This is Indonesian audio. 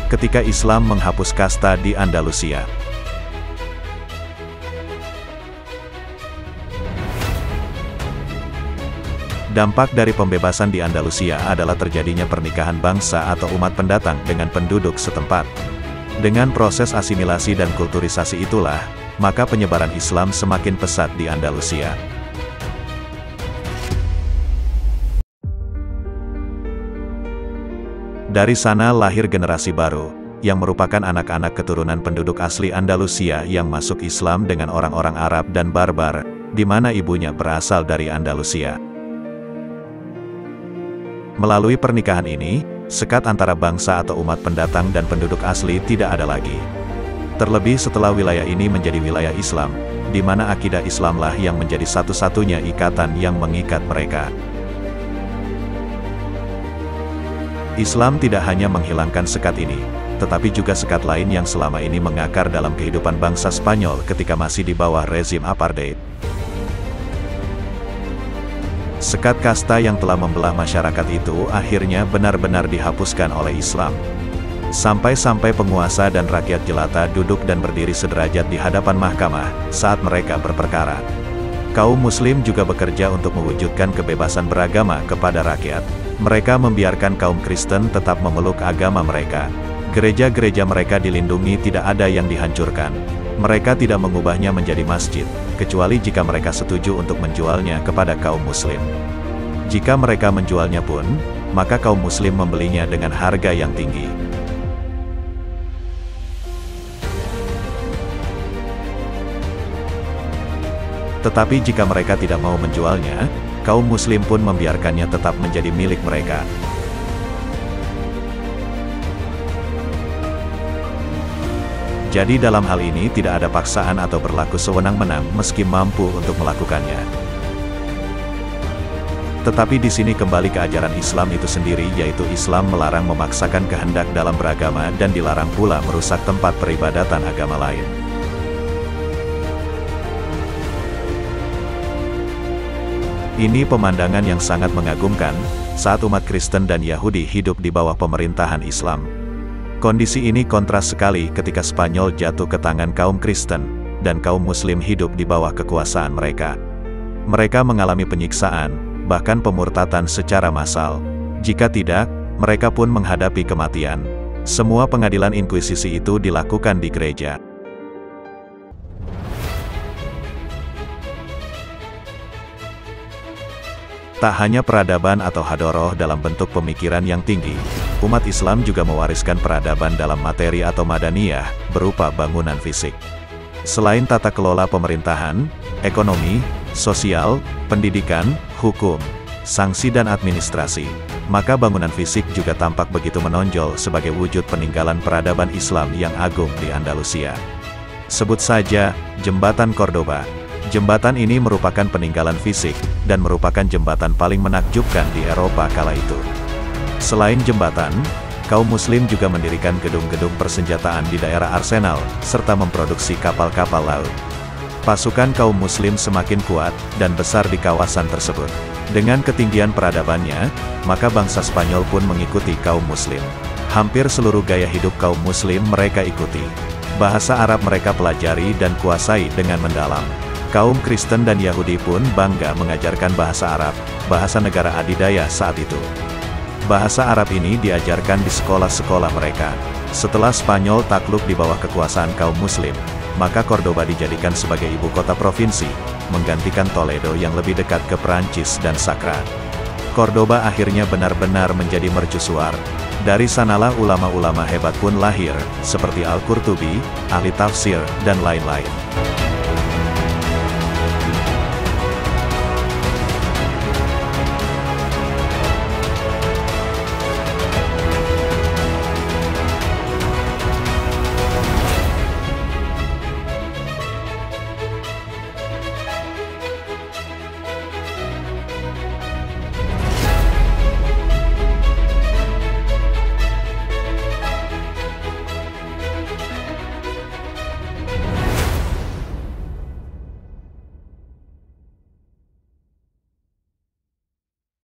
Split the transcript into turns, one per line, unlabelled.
ketika Islam menghapus kasta di Andalusia. Dampak dari pembebasan di Andalusia adalah terjadinya pernikahan bangsa atau umat pendatang dengan penduduk setempat. Dengan proses asimilasi dan kulturisasi itulah, maka penyebaran Islam semakin pesat di Andalusia. Dari sana lahir generasi baru, yang merupakan anak-anak keturunan penduduk asli Andalusia yang masuk Islam dengan orang-orang Arab dan Barbar, di mana ibunya berasal dari Andalusia. Melalui pernikahan ini, sekat antara bangsa atau umat pendatang dan penduduk asli tidak ada lagi. Terlebih setelah wilayah ini menjadi wilayah Islam, di mana akidah Islamlah yang menjadi satu-satunya ikatan yang mengikat mereka. Islam tidak hanya menghilangkan sekat ini, tetapi juga sekat lain yang selama ini mengakar dalam kehidupan bangsa Spanyol ketika masih di bawah rezim apartheid. Sekat kasta yang telah membelah masyarakat itu akhirnya benar-benar dihapuskan oleh Islam. Sampai-sampai penguasa dan rakyat jelata duduk dan berdiri sederajat di hadapan mahkamah saat mereka berperkara. Kaum Muslim juga bekerja untuk mewujudkan kebebasan beragama kepada rakyat. Mereka membiarkan kaum Kristen tetap memeluk agama mereka. Gereja-gereja mereka dilindungi, tidak ada yang dihancurkan. Mereka tidak mengubahnya menjadi masjid, kecuali jika mereka setuju untuk menjualnya kepada kaum Muslim. Jika mereka menjualnya pun, maka kaum Muslim membelinya dengan harga yang tinggi. Tetapi jika mereka tidak mau menjualnya, kaum Muslim pun membiarkannya tetap menjadi milik mereka. Jadi dalam hal ini tidak ada paksaan atau berlaku sewenang-wenang meski mampu untuk melakukannya. Tetapi di sini kembali ke ajaran Islam itu sendiri, yaitu Islam melarang memaksakan kehendak dalam beragama dan dilarang pula merusak tempat peribadatan agama lain. Ini pemandangan yang sangat mengagumkan, saat umat Kristen dan Yahudi hidup di bawah pemerintahan Islam. Kondisi ini kontras sekali ketika Spanyol jatuh ke tangan kaum Kristen, dan kaum Muslim hidup di bawah kekuasaan mereka. Mereka mengalami penyiksaan, bahkan pemurtatan secara massal. Jika tidak, mereka pun menghadapi kematian. Semua pengadilan inkuisisi itu dilakukan di gereja. Tak hanya peradaban atau hadoroh dalam bentuk pemikiran yang tinggi, umat Islam juga mewariskan peradaban dalam materi atau madaniyah, berupa bangunan fisik. Selain tata kelola pemerintahan, ekonomi, sosial, pendidikan, hukum, sanksi dan administrasi, maka bangunan fisik juga tampak begitu menonjol sebagai wujud peninggalan peradaban Islam yang agung di Andalusia. Sebut saja, Jembatan Cordoba. Jembatan ini merupakan peninggalan fisik, dan merupakan jembatan paling menakjubkan di Eropa kala itu. Selain jembatan, kaum Muslim juga mendirikan gedung-gedung persenjataan di daerah Arsenal, serta memproduksi kapal-kapal laut. Pasukan kaum Muslim semakin kuat, dan besar di kawasan tersebut. Dengan ketinggian peradabannya, maka bangsa Spanyol pun mengikuti kaum Muslim. Hampir seluruh gaya hidup kaum Muslim mereka ikuti. Bahasa Arab mereka pelajari dan kuasai dengan mendalam. Kaum Kristen dan Yahudi pun bangga mengajarkan bahasa Arab, bahasa negara adidaya saat itu. Bahasa Arab ini diajarkan di sekolah-sekolah mereka. Setelah Spanyol takluk di bawah kekuasaan kaum Muslim, maka Cordoba dijadikan sebagai ibu kota provinsi, menggantikan Toledo yang lebih dekat ke Perancis dan Sakra. Cordoba akhirnya benar-benar menjadi mercusuar. Dari sanalah ulama-ulama hebat pun lahir, seperti Al-Qurtubi, ahli tafsir, dan lain-lain.